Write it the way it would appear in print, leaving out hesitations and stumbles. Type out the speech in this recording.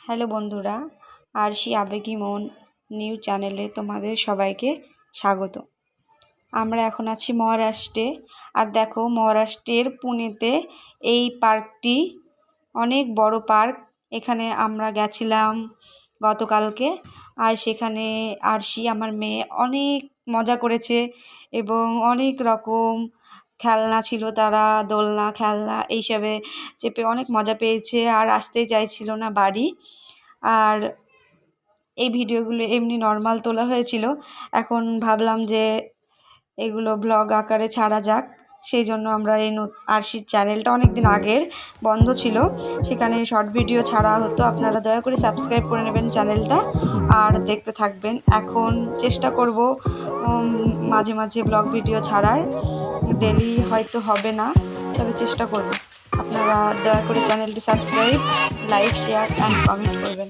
Hello বন্ধুরা, আরশি আবেগী মন নিউজ চ্যানেলে তোমাদের সবাইকে স্বাগত। আমরা এখন আছি মহারাষ্ট্রে। আর দেখো, মহারাষ্ট্রের পুনেতে এই পার্কটি অনেক বড় পার্ক। এখানে আমরা গেছিলাম গতকালকে। আর সেখানে আরশি আমার মেয়ে অনেক মজা করেছে এবং অনেক রকম খেলনা ছিল, তারা দোলনা খেলনা এইসবে চেপে অনেক মজা পেয়েছে আর আসতেই চাইছিল না বাড়ি। আর এই ভিডিওগুলো এমনি নর্মাল তোলা হয়েছিল, এখন ভাবলাম যে এগুলো ব্লগ আকারে ছাড়া যাক। সেই জন্য আমরা এই আরশির চ্যানেলটা অনেক দিন আগের বন্ধ ছিল, সেখানে শর্ট ভিডিও ছাড়া হতো। আপনারা দয়া করে সাবস্ক্রাইব করে নেবেন চ্যানেলটা আর দেখতে থাকবেন। এখন চেষ্টা করব মাঝে মাঝে ব্লগ ভিডিও ছাড়ার। ডেলি হয়তো হবে না, তবে চেষ্টা করব। আপনারা দয়া করে চ্যানেলটি subscribe, like, share and comment করবেন।